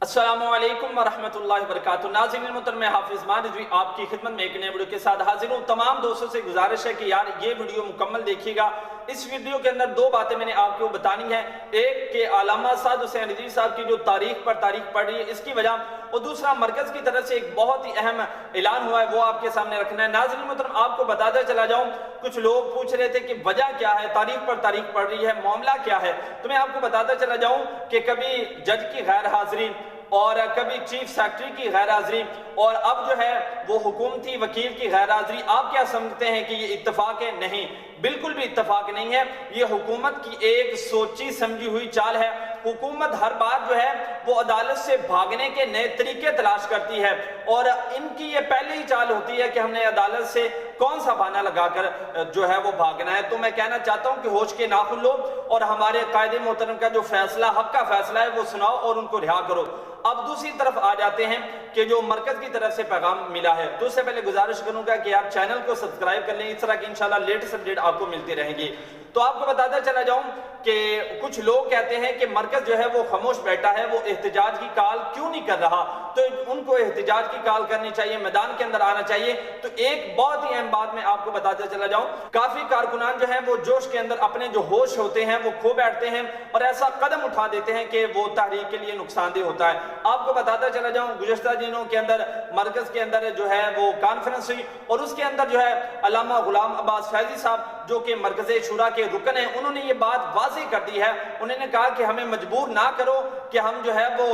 अस्सलामुअलैकुम वरहमतुल्लाहि वबरकातुहू। नाज़रीन मोहतरम, मैं हाफिज मान रिजवी आपकी खिदमत में एक नए वीडियो के साथ हाजिर हूँ। तमाम दोस्तों से गुजारिश है कि यार ये वीडियो मुकम्मल देखिएगा। इस वीडियो के अंदर दो बातें मैंने आपको बतानी है। एक के अल्लामा साद हुसैन रिजवी साहब की जो तारीख पर तारीख पढ़ रही है इसकी वजह, और दूसरा मरकज की तरफ से एक बहुत ही अहम ऐलान हुआ है, वो आपके सामने रखना है। नाज़रीन मोहतरम, आपको बताते चला जाऊँ, कुछ लोग पूछ रहे थे कि वजह क्या है, तारीख पर तारीख पढ़ रही है, मामला क्या है। तो मैं आपको बताता चला जाऊँ कि कभी जज की गैर हाजिरी और कभी चीफ सेक्रेटरी की गैर हाजिरी और अब जो है वो हुकूमती वकील की गैर हाजिरी, आप क्या समझते हैं कि ये इत्तेफाक है? नहीं, बिल्कुल भी इत्तेफाक नहीं है। ये हुकूमत की एक सोची समझी हुई चाल है। हुकूमत हर बार जो है वो अदालत से भागने के नए तरीके तलाश करती है और इनकी ये पहले ही चाल होती है कि हमने अदालत से कौन सा बहाना लगाकर जो है वो भागना है। तो मैं कहना चाहता हूं कि होश के नाखुन लो और हमारे कायदे मोहतरम का जो फैसला, हक का फैसला है, वो सुनाओ और उनको रिहा करो। अब दूसरी तरफ आ जाते हैं कि जो मरकज की तरफ से पैगाम मिला है, तो उससे पहले गुजारिश करूंगा कि आप चैनल को सब्सक्राइब कर लें, इस तरह की इंशाल्लाह लेटेस्ट अपडेट आपको मिलती रहेंगी। तो आपको बताता चला जाऊं कि कुछ लोग कहते हैं कि मरकज जो है वो खामोश बैठा है, वो एहतजाज की कॉल क्यों नहीं कर रहा। तो उनको एहतजाज की कॉल करनी चाहिए, मैदान के अंदर आना चाहिए। तो एक बहुत ही अहम बात मैं आपको बताते चला जाऊं, काफी कारकुनान जो है वो जोश के अंदर अपने जो होश होते हैं वो खो बैठते हैं और ऐसा कदम उठा देते हैं कि वो तहरीक के लिए नुकसानदेह होता है। आपको बताता चला जाऊं, गुज़श्ता दिनों के अंदर मरकज के अंदर जो है वो कॉन्फ्रेंस हुई और उसके अंदर जो है अल्लामा गुलाम अब्बास फैजी साहब जो कि मरकज़ शुरा के रुकन है, उन्होंने ये बात वाज़ेह कर दी है। उन्होंने कहा कि हमें मजबूर ना करो कि हम जो है वो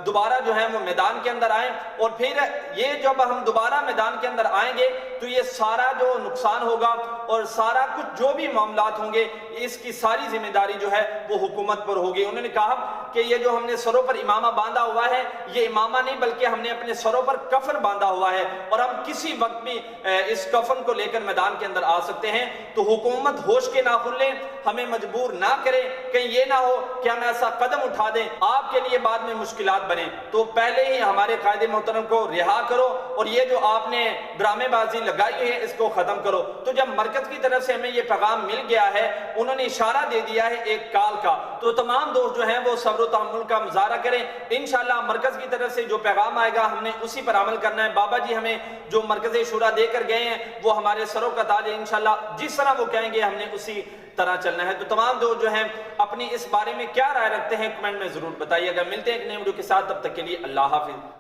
दोबारा जो है वो मैदान के अंदर आए, और फिर ये जब हम दोबारा मैदान के अंदर आएंगे तो ये सारा जो नुकसान होगा और सारा कुछ जो भी मामलात होंगे इसकी सारी जिम्मेदारी जो है वो हुकूमत पर होगी। उन्होंने कहा कि ये जो हमने सरों पर इमामा बांधा हुआ है, ये इमामा नहीं बल्कि हमने अपने सरों पर कफन बांधा हुआ है और हम किसी वक्त भी इस कफन को लेकर मैदान के अंदर आ सकते हैं। तो हुकूमत होश के नाखुन ले, हमें मजबूर ना करे, कहीं ये ना हो कि हम ऐसा कदम उठा दें आपके लिए बाद में मुश्किलात बने। तो पहले ही हमारे कायदे मोहतरम को रिहा करो और ये जो आपने ड्रामेबाजी लगाई है इसको खत्म करो। तो जब मरकज की तरफ से हमें ये पैगाम मिल गया है, उन्होंने इशारा दे दिया है एक काल का, तो तमाम दोस्त जो हैं वो सब्र व तहम्मुल का मुजाहरा करें। इंशाअल्लाह मरकज की तरफ से जो पैगाम आएगा हमने उसी पर अमल करना है। बाबा जी हमें जो मरकज़ शुरा देकर गए हैं वो हमारे सरों का ताज है। इंशाअल्लाह जिस तरह वो कहेंगे हमने उसी तरह चलना है। तो तमाम दोस्त जो हैं अपनी इस बारे में क्या राय रखते हैं कमेंट में जरूर बताइएगा। मिलते हैं एक नए वीडियो के साथ, तब तक के लिए अल्लाह हाफिज।